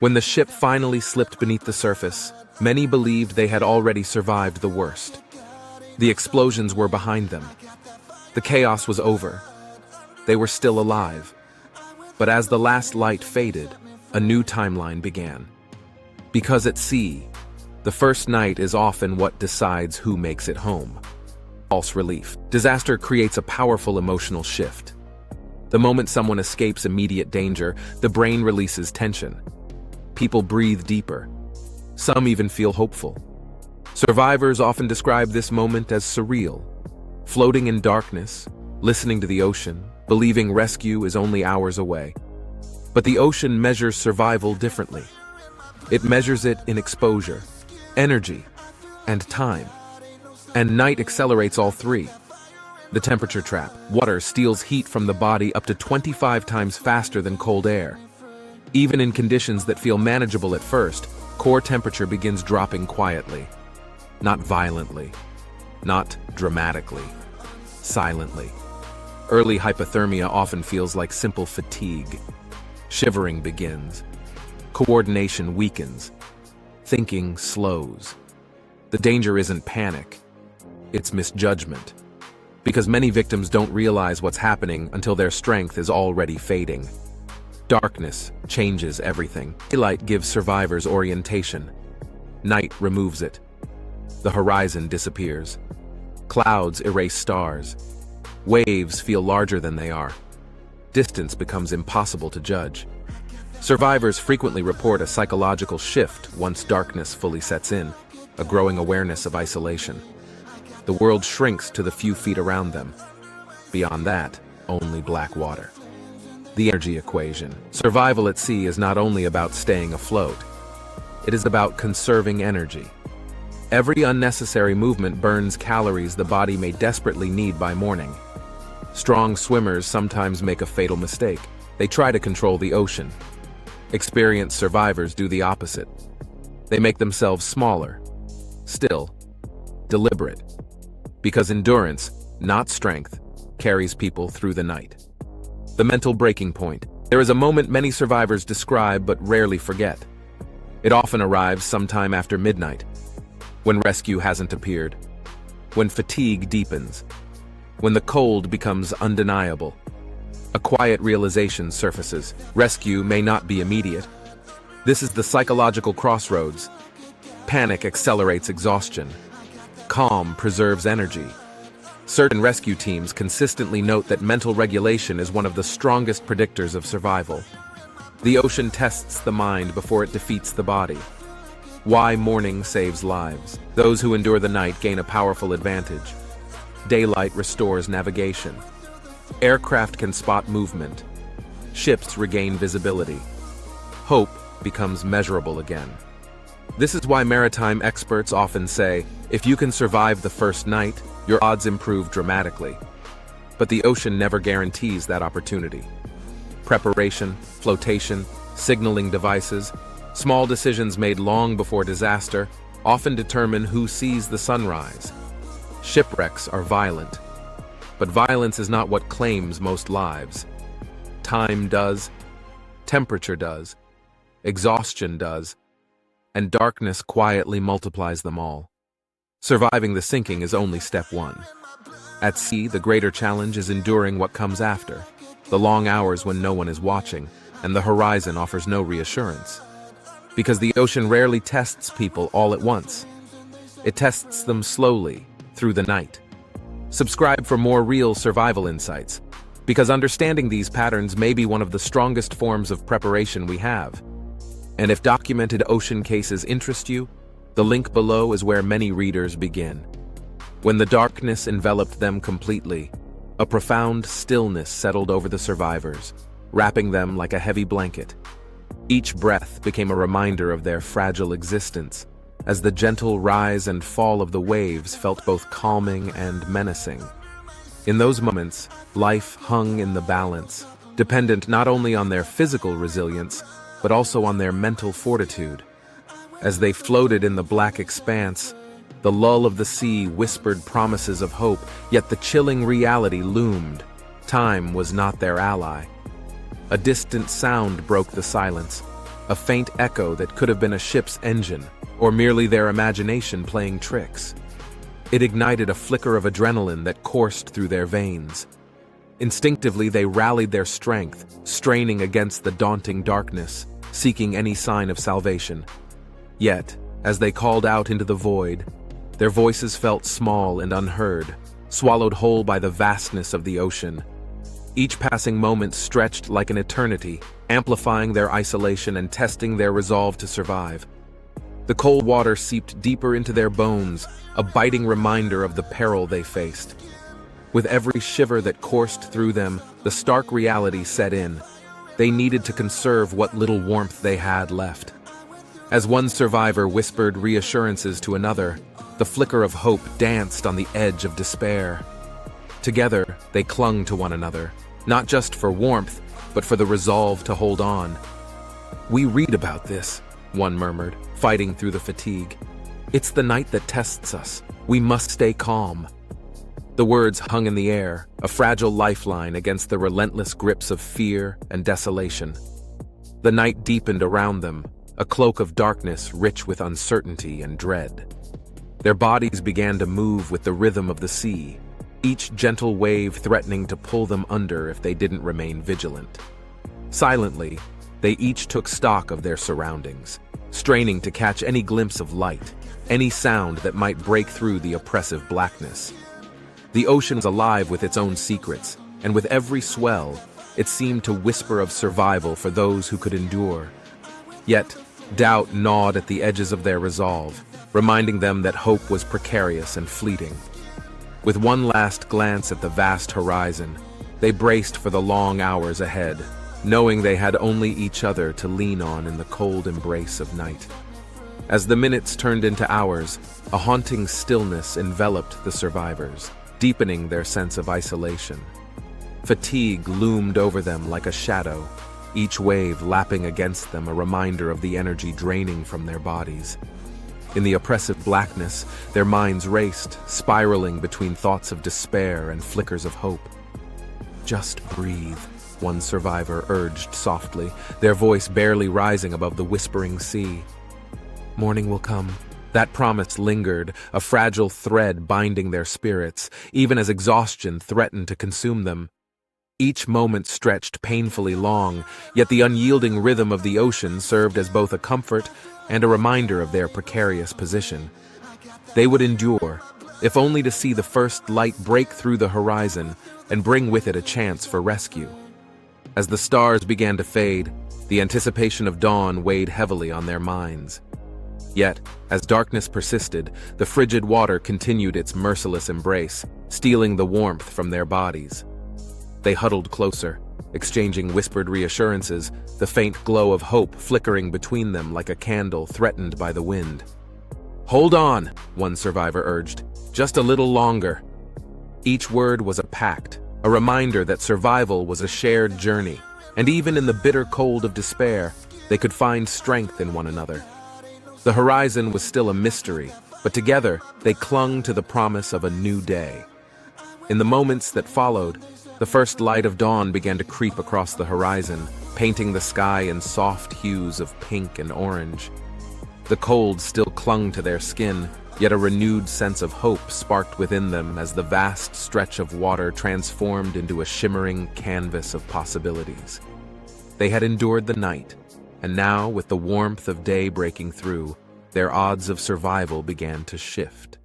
When the ship finally slipped beneath the surface, many believed they had already survived the worst. The explosions were behind them. The chaos was over. They were still alive. But as the last light faded, a new timeline began. Because at sea, the first night is often what decides who makes it home. False relief. Disaster creates a powerful emotional shift. The moment someone escapes immediate danger, the brain releases tension. People breathe deeper. Some even feel hopeful. Survivors often describe this moment as surreal, floating in darkness, listening to the ocean, believing rescue is only hours away. But the ocean measures survival differently. It measures it in exposure, energy, and time. And night accelerates all three. The temperature trap. Water steals heat from the body up to 25 times faster than cold air. Even in conditions that feel manageable at first, core temperature begins dropping quietly. Not violently, not dramatically, silently. Early hypothermia often feels like simple fatigue. Shivering begins. Coordination weakens. Thinking slows. The danger isn't panic, it's misjudgment. Because many victims don't realize what's happening until their strength is already fading. Darkness changes everything. Daylight gives survivors orientation. Night removes it. The horizon disappears. Clouds erase stars. Waves feel larger than they are. Distance becomes impossible to judge. Survivors frequently report a psychological shift once darkness fully sets in, a growing awareness of isolation. The world shrinks to the few feet around them. Beyond that, only black water. The energy equation. Survival at sea is not only about staying afloat. It is about conserving energy. Every unnecessary movement burns calories the body may desperately need by morning. Strong swimmers sometimes make a fatal mistake. They try to control the ocean. Experienced survivors do the opposite. They make themselves smaller, still, deliberate. Because endurance, not strength, carries people through the night. The mental breaking point. There is a moment many survivors describe but rarely forget. It often arrives sometime after midnight, when rescue hasn't appeared, when fatigue deepens, when the cold becomes undeniable. A quiet realization surfaces. Rescue may not be immediate. This is the psychological crossroads. Panic accelerates exhaustion. Calm preserves energy. Certain rescue teams consistently note that mental regulation is one of the strongest predictors of survival. The ocean tests the mind before it defeats the body. Why morning saves lives. Those who endure the night gain a powerful advantage. Daylight restores navigation. Aircraft can spot movement. Ships regain visibility. Hope becomes measurable again. This is why maritime experts often say, if you can survive the first night, your odds improve dramatically. But the ocean never guarantees that opportunity. Preparation, flotation, signaling devices, small decisions made long before disaster often determine who sees the sunrise. Shipwrecks are violent, but violence is not what claims most lives. Time does, temperature does, exhaustion does, and darkness quietly multiplies them all. Surviving the sinking is only step one. At sea, the greater challenge is enduring what comes after, the long hours when no one is watching, and the horizon offers no reassurance. Because the ocean rarely tests people all at once. It tests them slowly, through the night. Subscribe for more real survival insights, because understanding these patterns may be one of the strongest forms of preparation we have. And if documented ocean cases interest you, the link below is where many readers begin. When the darkness enveloped them completely, a profound stillness settled over the survivors, wrapping them like a heavy blanket. Each breath became a reminder of their fragile existence, as the gentle rise and fall of the waves felt both calming and menacing. In those moments, life hung in the balance, dependent not only on their physical resilience, but also on their mental fortitude. As they floated in the black expanse, the lull of the sea whispered promises of hope, yet the chilling reality loomed. Time was not their ally. A distant sound broke the silence, a faint echo that could have been a ship's engine, or merely their imagination playing tricks. It ignited a flicker of adrenaline that coursed through their veins. Instinctively, they rallied their strength, straining against the daunting darkness, seeking any sign of salvation. Yet, as they called out into the void, their voices felt small and unheard, swallowed whole by the vastness of the ocean. Each passing moment stretched like an eternity, amplifying their isolation and testing their resolve to survive. The cold water seeped deeper into their bones, a biting reminder of the peril they faced. With every shiver that coursed through them, the stark reality set in. They needed to conserve what little warmth they had left. As one survivor whispered reassurances to another, the flicker of hope danced on the edge of despair. Together, they clung to one another, not just for warmth, but for the resolve to hold on. "We read about this," one murmured, fighting through the fatigue. "It's the night that tests us. We must stay calm." The words hung in the air, a fragile lifeline against the relentless grips of fear and desolation. The night deepened around them, a cloak of darkness rich with uncertainty and dread. Their bodies began to move with the rhythm of the sea, each gentle wave threatening to pull them under if they didn't remain vigilant. Silently, they each took stock of their surroundings, straining to catch any glimpse of light, any sound that might break through the oppressive blackness. The ocean was alive with its own secrets, and with every swell, it seemed to whisper of survival for those who could endure. Yet, doubt gnawed at the edges of their resolve, reminding them that hope was precarious and fleeting. With one last glance at the vast horizon, they braced for the long hours ahead, knowing they had only each other to lean on in the cold embrace of night. As the minutes turned into hours, a haunting stillness enveloped the survivors, deepening their sense of isolation. Fatigue loomed over them like a shadow, each wave lapping against them a reminder of the energy draining from their bodies. In the oppressive blackness, their minds raced, spiraling between thoughts of despair and flickers of hope. "Just breathe," one survivor urged softly, their voice barely rising above the whispering sea. "Morning will come." That promise lingered, a fragile thread binding their spirits, even as exhaustion threatened to consume them. Each moment stretched painfully long, yet the unyielding rhythm of the ocean served as both a comfort and a reminder of their precarious position. They would endure, if only to see the first light break through the horizon and bring with it a chance for rescue. As the stars began to fade, the anticipation of dawn weighed heavily on their minds. Yet, as darkness persisted, the frigid water continued its merciless embrace, stealing the warmth from their bodies. They huddled closer, exchanging whispered reassurances, the faint glow of hope flickering between them like a candle threatened by the wind. "Hold on," one survivor urged. "Just a little longer." Each word was a pact, a reminder that survival was a shared journey, and even in the bitter cold of despair, they could find strength in one another. The horizon was still a mystery, but together they clung to the promise of a new day. In the moments that followed, the first light of dawn began to creep across the horizon, painting the sky in soft hues of pink and orange. The cold still clung to their skin, yet a renewed sense of hope sparked within them as the vast stretch of water transformed into a shimmering canvas of possibilities. They had endured the night, and now, with the warmth of day breaking through, their odds of survival began to shift.